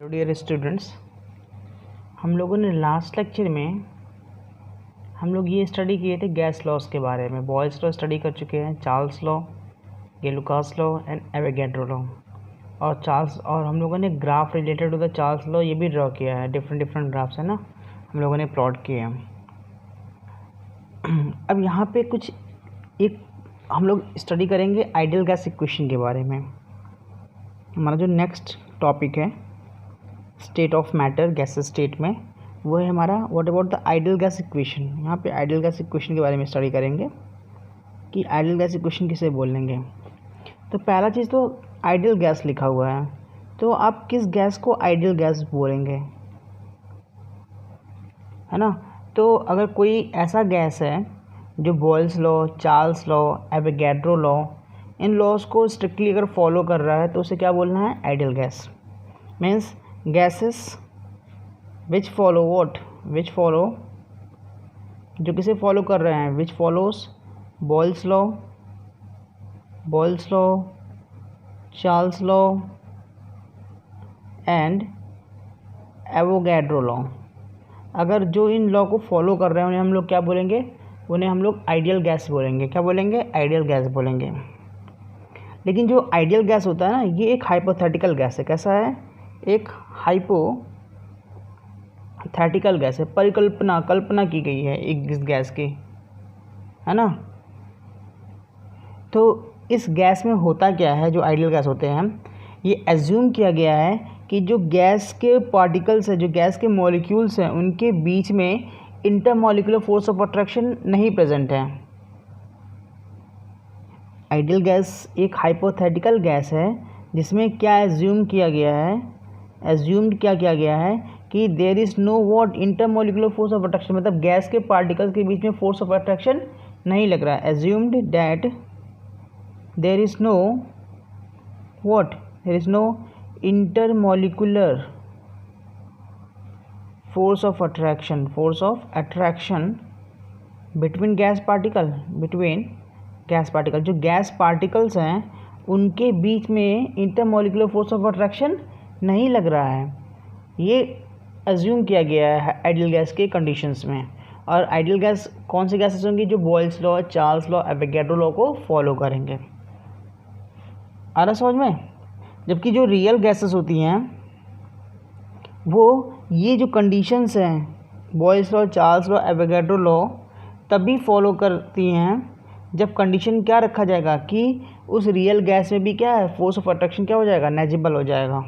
Hello dear students, हम लोगों ने लास्ट लेक्चर में हम लोग ये स्टडी किए थे गैस लॉस के बारे में। बॉयल्स लॉ स्टडी कर चुके हैं, Charles law, Lucas law and Avogadro law. और हम लोगों ने graph related to the Charles law ये भी ड्रॉ किया है। डिफरेंट ग्राफ्स है ना, हम लोगों ने प्लॉट किए हैं। अब यहाँ पे कुछ एक हम लोग स्टडी करेंगे आइडियल गैस इक्वेशन के बारे में। हमारा जो नेक्स्ट टॉपिक है state of matter gas state में, वो है हमारा what about the ideal gas equation. यहाँ पे आइडियल गैस इक्वेशन के बारे में स्टडी करेंगे कि आइडियल गैस इक्वेशन किसे बोलेंगे। तो पहला चीज़ तो आइडियल गैस लिखा हुआ है, तो आप किस गैस को आइडियल गैस बोलेंगे, है ना। तो अगर कोई ऐसा गैस है जो Boyle's law, Charles law, Avogadro law, इन लॉज को स्ट्रिक्टली अगर फॉलो कर रहा है तो उसे क्या बोलना है, ideal gas. Means gases which follow what, which follow, जो किसे फॉलो कर रहे हैं, which follows Boyle's law, Charles law and Avogadro law. अगर जो इन लॉ को फॉलो कर रहे हैं उन्हें हम लोग क्या बोलेंगे, उन्हें हम लोग आइडियल गैस बोलेंगे। क्या बोलेंगे, आइडियल गैस बोलेंगे। लेकिन जो आइडियल गैस होता है ना, ये एक हाइपोथेटिकल गैस है। कैसा है, एक हाइपोथेटिकल गैस है, कल्पना की गई है एक इस गैस की, है ना। तो इस गैस में होता क्या है, जो आइडियल गैस होते हैं, ये एज्यूम किया गया है कि जो गैस के पार्टिकल्स हैं, जो गैस के मॉलिक्यूल्स हैं, उनके बीच में इंटरमॉलिक्यूलर फोर्स ऑफ अट्रैक्शन नहीं प्रेजेंट है। आइडियल गैस एक हाइपोथेटिकल गैस है जिसमें क्या एज्यूम किया गया है, क्या किया गया है कि there is no what intermolecular force of attraction, मतलब गैस के पार्टिकल्स के बीच में फोर्स ऑफ अट्रैक्शन नहीं लग रहा है। Assumed that there is no what, there is no intermolecular force of attraction between gas particle, जो गैस पार्टिकल्स हैं उनके बीच में इंटरमॉलिक्यूलर फोर्स ऑफ अट्रैक्शन नहीं लग रहा है। ये एज्यूम किया गया है आइडियल गैस के कंडीशंस में। और आइडियल गैस कौन सी गैसेस होंगी, जो Boyle's law, Charles law, Avogadro law को फॉलो करेंगे। आ रहा समझ में। जबकि जो रियल गैसेस होती हैं वो ये जो कंडीशंस हैं, boils law, Charles law, Avogadro law, तभी फॉलो करती हैं जब कंडीशन क्या रखा जाएगा कि उस रियल गैस में भी क्या है, फोर्स ऑफ अट्रैक्शन क्या हो जाएगा, नेजिबल हो जाएगा,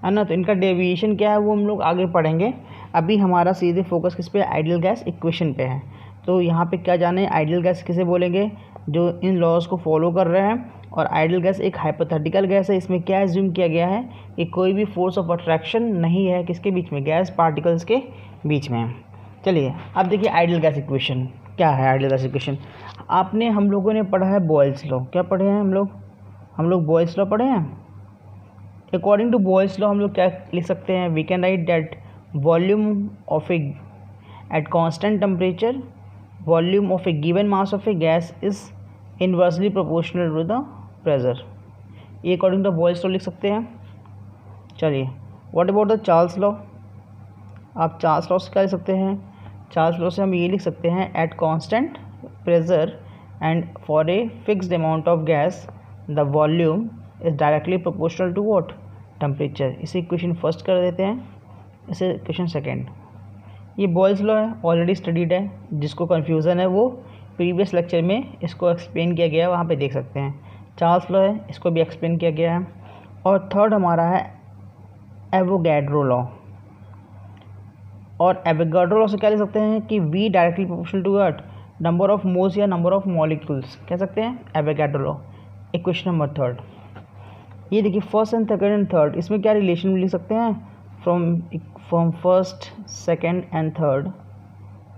है ना। तो इनका डेविएशन क्या है वो हम लोग आगे पढ़ेंगे। अभी हमारा सीधे फोकस किस पे, आइडियल गैस इक्वेशन पे है। तो यहाँ पे क्या जाने, आइडियल गैस किसे बोलेंगे, जो इन लॉज को फॉलो कर रहे हैं। और आइडियल गैस एक हाइपोथेटिकल गैस है, इसमें क्या एज्यूम किया गया है कि कोई भी फोर्स ऑफ अट्रैक्शन नहीं है किसके बीच में, गैस पार्टिकल्स के बीच में। चलिए अब देखिए आइडियल गैस इक्वेशन क्या है। आइडियल गैस इक्वेशन आपने, हम लोगों ने पढ़ा है बॉयल्स लॉ। क्या पढ़े हैं हम लोग बॉयल्स लॉ पढ़े हैं। अकॉर्डिंग टू बॉयल्स लॉ हम लोग क्या लिख सकते हैं, we can write that volume of a at constant temperature, volume of a given mass of a gas is inversely proportional to the pressure. ये अकॉर्डिंग टू बॉयल्स लॉ लिख सकते हैं। चलिए what about the Charles law, आप Charles law से क्या लिख सकते हैं, चार्ल्स लॉ से हम ये लिख सकते हैं, at constant pressure and for a fixed amount of gas the volume is directly proportional to what, temperature. इसे इक्वेशन फर्स्ट कर देते हैं, इसे इक्वेशन सेकेंड। ये बॉयल्स लॉ है, ऑलरेडी स्टडीड है। जिसको कन्फ्यूज़न है वो प्रीवियस लेक्चर में इसको एक्सप्लेन किया गया है, वहाँ पे देख सकते हैं। चार्ल्स लॉ है, इसको भी एक्सप्लेन किया गया है। और थर्ड हमारा है एवोगैड्रो लॉ। और एवोगैड्रो लॉ से क्या लिख सकते हैं कि V directly proportional to what, number of moles या नंबर ऑफ मॉलिक्यूल्स कह सकते हैं, Avogadro law. Equation number third, ये देखिए first and second and third, इसमें क्या रिलेशन लिख सकते हैं, from first, second and third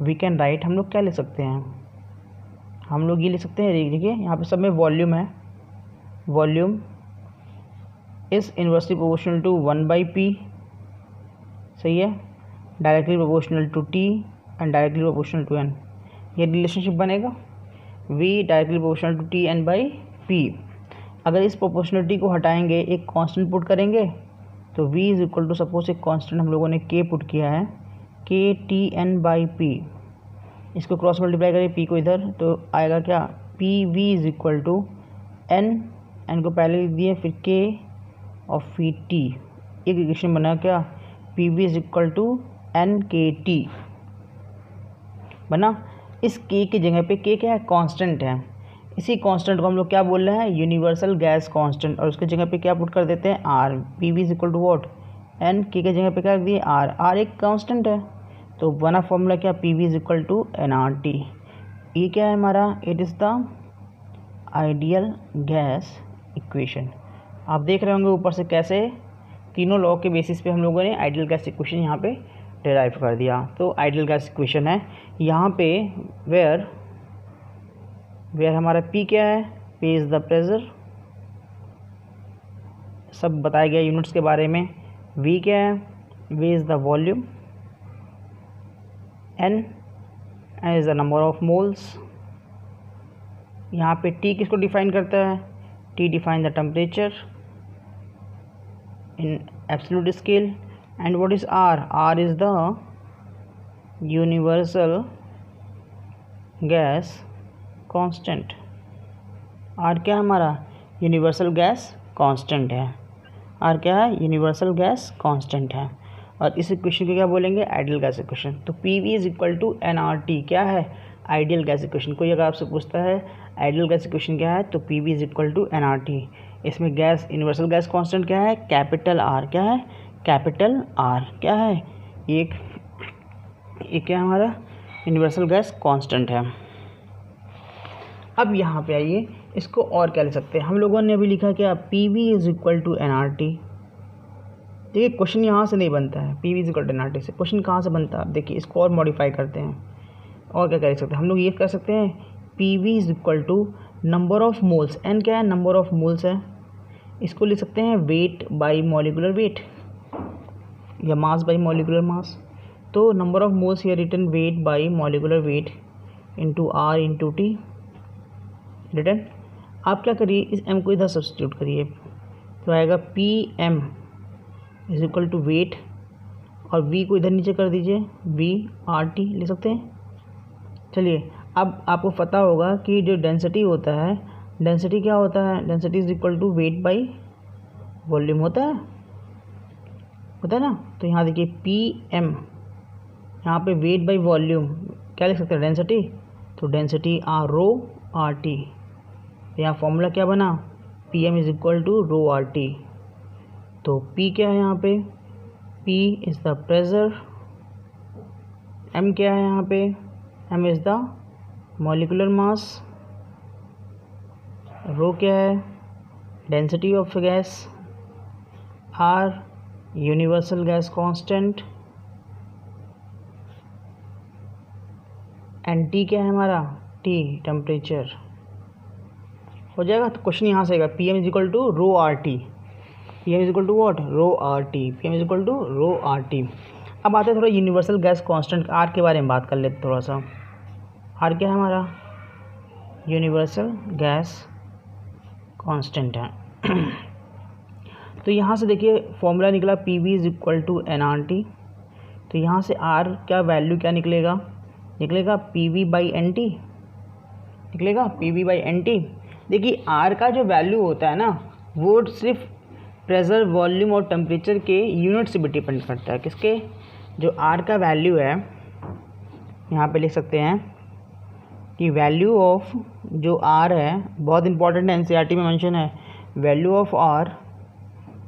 we can write, हम लोग क्या लिख सकते हैं, हम लोग ये लिख सकते हैं। देखिए यहाँ पे सब में वॉल्यूम है, volume is inversely proportional to 1/P, सही है, directly proportional to T and directly proportional to N। ये रिलेशनशिप बनेगा, V directly proportional to T/N/P। अगर इस प्रोपोर्शनलिटी को हटाएंगे, एक कांस्टेंट पुट करेंगे तो v is equal to suppose एक कांस्टेंट हम लोगों ने k पुट किया है, K T N by P, इसको क्रॉस मल्टीप्लाई करें p को इधर, तो आएगा क्या, P V is equal to N को पहले लिख दिए, फिर k और फिर t, एक इक्वेशन बना क्या, P V is equal to N K T बना। इस k की जगह पे k क्या है, कांस्टेंट है, इसी कांस्टेंट को हम लोग क्या बोल रहे हैं, यूनिवर्सल गैस कांस्टेंट, और उसके जगह पे क्या पुट कर देते हैं, R, P V is equal to what, N, के जगह पे क्या रख दिए, आर एक कांस्टेंट है, तो बना फॉर्मूला क्या, P V is equal to N R T. ये क्या है हमारा, it is the ideal gas equation. आप देख रहे होंगे ऊपर से कैसे तीनों लॉ के बेसिस पे हम लोगों ने आइडियल गैस इक्वेशन यहाँ पे डिराइव कर दिया। तो आइडियल गैस इक्वेशन है यहाँ पे वेयर हमारा P क्या है, P इज़ द प्रेशर, सब बताया गया यूनिट्स के बारे में। V क्या है, V is the volume, N is the number of moles. यहाँ पे T किसको डिफाइन करता है, T define the temperature in absolute scale. And what is R, R is the universal gas constant. R क्या है हमारा, यूनिवर्सल गैस कांस्टेंट है, R क्या है, यूनिवर्सल गैस कांस्टेंट है। और इस इक्वेशन को क्या बोलेंगे, आइडियल गैस इक्वेशन। तो P V is equal to N R T क्या है, आइडियल गैस इक्वेशन। कोई अगर आपसे पूछता है आइडियल गैस इक्वेशन क्या है, तो P V is equal to N R T. इसमें गैस यूनिवर्सल गैस कांस्टेंट क्या है, कैपिटल आर, क्या है, कैपिटल आर क्या है, एक क्या है हमारा यूनिवर्सल गैस कांस्टेंट है। अब यहाँ पे आइए, इसको और क्या लिख सकते हैं हम लोगों ने अभी लिखा क्या, P V is equal to N R T. देखिए क्वेश्चन यहाँ से नहीं बनता है, P V is equal to N R T से क्वेश्चन कहाँ से बनता है, देखिए इसको और मॉडिफाई करते हैं। और क्या कर सकते हैं हम लोग, ये कर सकते हैं P V is equal to number of moles, N क्या है, नंबर ऑफ मोल्स है, इसको लिख सकते हैं वेट बाई मॉलिकुलर वेट या मास बाई मॉलिकुलर मास। तो number of moles here written weight by molecular weight into R into T written. आप क्या करिए, इस m को इधर सब्स्टिट्यूट करिए, तो आएगा P M is equal to weight, और v को इधर नीचे कर दीजिए, v आर टी लिख सकते हैं। चलिए अब आपको पता होगा कि जो डेंसिटी होता है, डेंसिटी क्या होता है, density is equal to weight by volume होता है ना। तो यहाँ देखिए पी एम, यहाँ पे वेट बाई वॉल्यूम क्या लिख सकते हैं, डेंसिटी, तो density R rho R T. यहाँ फॉर्मूला क्या बना, P M is equal to rho R T. तो P क्या है यहाँ पे, P is the pressure, M क्या है यहाँ पे, M is the molecular mass, rho क्या है, density of gas, R universal gas constant, and T क्या है हमारा, T टेम्परेचर। हो जाएगा। तो क्वेश्चन यहाँ से आएगा P M is equal to rho R T, P M is equal to what, rho R T, P M is equal to rho R T. अब आते हैं थोड़ा यूनिवर्सल गैस कांस्टेंट आर के बारे में बात कर लेते थोड़ा सा। आर क्या है हमारा, यूनिवर्सल गैस कांस्टेंट है। तो यहाँ से देखिए फॉर्मूला निकला P V is equal to N R T. तो यहाँ से आर क्या वैल्यू क्या निकलेगा, निकलेगा P V by N T, निकलेगा P V by N T. देखिए आर का जो वैल्यू होता है ना, वो सिर्फ प्रेशर, वॉल्यूम और टेम्परेचर के यूनिट से भी डिपेंड करता है। किसके, जो आर का वैल्यू है, यहाँ पे लिख सकते हैं कि वैल्यू ऑफ जो आर है, बहुत इंपॉर्टेंट है, एनसीईआरटी में मेंशन है, value of R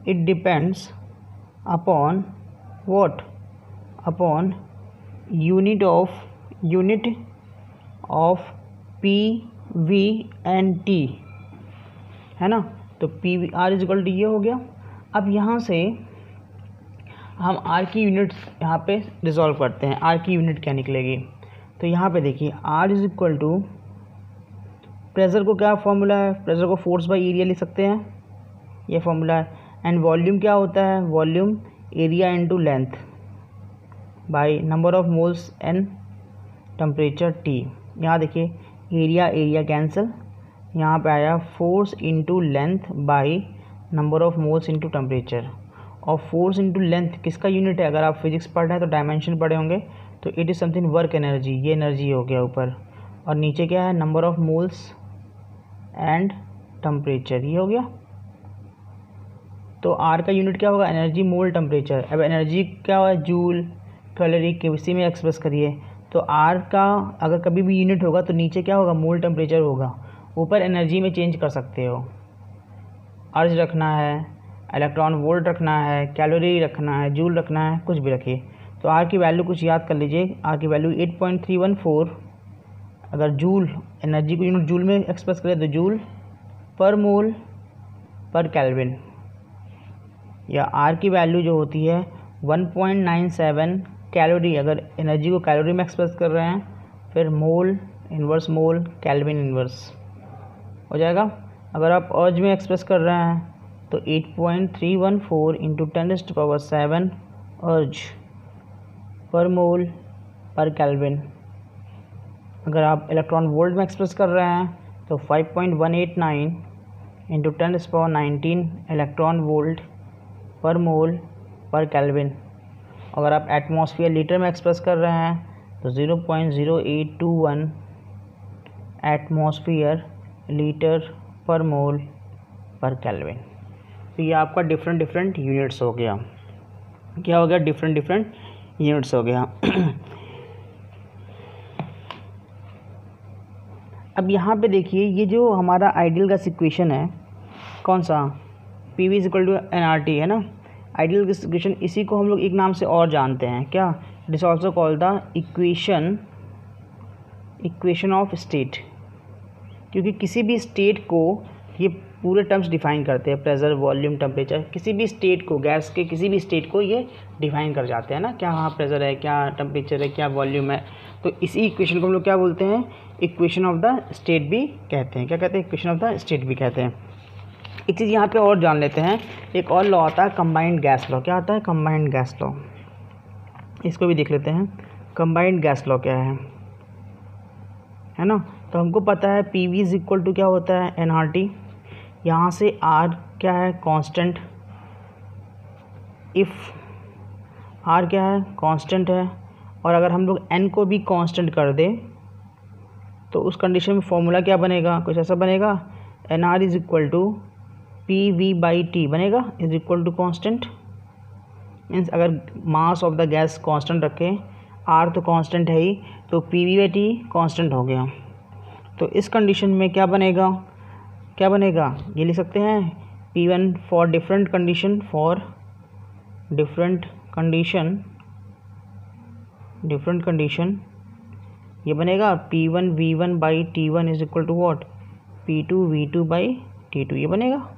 it depends upon what, upon unit of P V N T, है ना। तो P V R is equal to ये हो गया। अब यहाँ से हम आर की यूनिट यहाँ पे रिजॉल्व करते हैं, आर की यूनिट क्या निकलेगी। तो यहाँ पे देखिए R is equal to, pressure को क्या फॉर्मूला है, प्रेशर को फोर्स बाई एरिया लिख सकते हैं, ये फॉर्मूला है। एंड वॉल्यूम क्या होता है, volume area into length by number of moles N, temperature T. यहाँ देखिए एरिया कैंसिल, यहाँ पे आया force into length by number of moles into temperature. और फोर्स इंटू लेंथ किसका यूनिट है? अगर आप फिजिक्स पढ़ रहे हैं तो डायमेंशन पढ़े होंगे, तो it is something work energy, ये एनर्जी हो गया ऊपर, और नीचे क्या है? Number of moles and temperature, ये हो गया। तो आर का यूनिट क्या होगा? एनर्जी मोल टेम्परेचर। अब एनर्जी क्या हुआ? जूल कैलोरी, किसी में एक्सप्रेस करिए। तो आर का अगर कभी भी यूनिट होगा तो नीचे क्या होगा? मोल टेम्परेचर होगा, ऊपर एनर्जी में चेंज कर सकते हो, अर्ज रखना है, इलेक्ट्रॉन वोल्ट रखना है, कैलोरी रखना है, जूल रखना है, कुछ भी रखिए। तो आर की वैल्यू कुछ याद कर लीजिए, आर की वैल्यू 8.314। अगर जूल एनर्जी को यूनिट जूल में एक्सप्रेस करें तो जूल पर मोल पर केल्विन, या आर की वैल्यू जो होती है 1.97 कैलोरी, अगर एनर्जी को कैलोरी में एक्सप्रेस कर रहे हैं, फिर मोल इन्वर्स मोल केल्विन इन्वर्स हो जाएगा। अगर आप अर्ज में एक्सप्रेस कर रहे हैं तो 8.314 इंटू 10⁻⁷ अर्ज पर मोल पर केल्विन। अगर आप इलेक्ट्रॉन वोल्ट में एक्सप्रेस कर रहे हैं तो 5.189 इंटू 10⁻19 इलेक्ट्रॉन वोल्ट पर मोल पर केल्विन। अगर आप एटमॉस्फेयर लीटर में एक्सप्रेस कर रहे हैं तो 0.0821 एटमॉस्फेयर लीटर पर मोल पर केल्विन। तो ये आपका डिफरेंट यूनिट्स हो गया। क्या हो गया? डिफरेंट यूनिट्स हो गया। अब यहाँ पे देखिए, ये जो हमारा आइडियल गैस इक्वेशन है, कौन सा? PV = nRT है ना, आइडियल गैस इक्वेशन। इसी को हम लोग एक नाम से और जानते हैं, क्या? It is also called the equation of state, क्योंकि किसी भी स्टेट को ये पूरे टर्म्स डिफाइन करते हैं, प्रेशर, वॉल्यूम, टेम्परेचर, किसी भी स्टेट को, गैस के किसी भी स्टेट को ये डिफाइन कर जाते हैं ना, क्या वहाँ प्रेशर है, क्या टेम्परेचर है, क्या वॉल्यूम है। तो इसी इक्वेशन को हम लोग क्या बोलते हैं? इक्वेशन ऑफ द स्टेट भी कहते हैं। क्या कहते हैं? इक्वेशन ऑफ द स्टेट भी कहते हैं। एक चीज़ यहाँ पे और जान लेते हैं, एक और लॉ आता है कंबाइंड गैस लॉ। क्या आता है? Combined gas law. इसको भी देख लेते हैं, कंबाइंड गैस लॉ क्या है ना। तो हमको पता है PV = क्या होता है? nRT। यहाँ से R क्या है? कांस्टेंट। इफ़ R क्या है? कांस्टेंट है, और अगर हम लोग N को भी कांस्टेंट कर दें तो उस कंडीशन में फॉर्मूला क्या बनेगा? कुछ ऐसा बनेगा, NR = PV/T बनेगा, is equal to constant. Means अगर mass of the gas constant रखें, R तो कांस्टेंट है ही, तो PV/T कांस्टेंट हो गया। तो इस कंडीशन में क्या बनेगा? ये लिख सकते हैं, P1 फॉर डिफरेंट कंडीशन ये बनेगा P1 V1/T1 is equal to what? P2 V2/T2, ये बनेगा।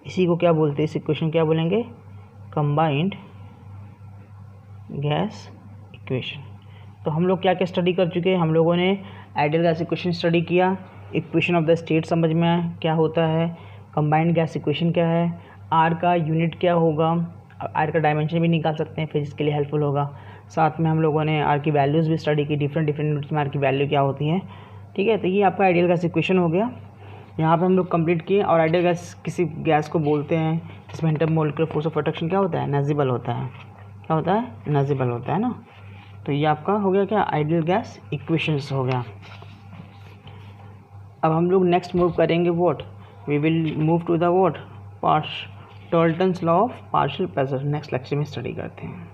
इसी को क्या बोलते हैं? इस इक्वेशन क्या बोलेंगे? Combined gas equation. तो हम लोग क्या क्या स्टडी कर चुके हैं? हम लोगों ने आइडियल गैस इक्वेशन स्टडी किया, इक्वेशन ऑफ द स्टेट समझ में आया क्या होता है, कंबाइंड गैस इक्वेशन क्या है, आर का यूनिट क्या होगा, आर का डायमेंशन भी निकाल सकते हैं, फिजिक्स के लिए हेल्पफुल होगा। साथ में हम लोगों ने आर की वैल्यूज़ भी स्टडी की, डिफरेंट यूनिट्स में आर की वैल्यू क्या होती है। ठीक है, तो ये आपका आइडियल गैस इक्वेशन हो गया। यहाँ पे हम लोग कंप्लीट किए। और आइडियल गैस किसी गैस को बोलते हैं जिसमें इंटरमोलिकुलर फोर्स ऑफ अट्रैक्शन क्या होता है? नेजिबल होता है। क्या होता है? नेजिबल होता है ना। तो ये आपका हो गया क्या? आइडियल गैस इक्वेशंस हो गया। अब हम लोग नेक्स्ट मूव करेंगे what? We will move to the what? Dalton's law of partial pressure. Next lecture में स्टडी करते हैं।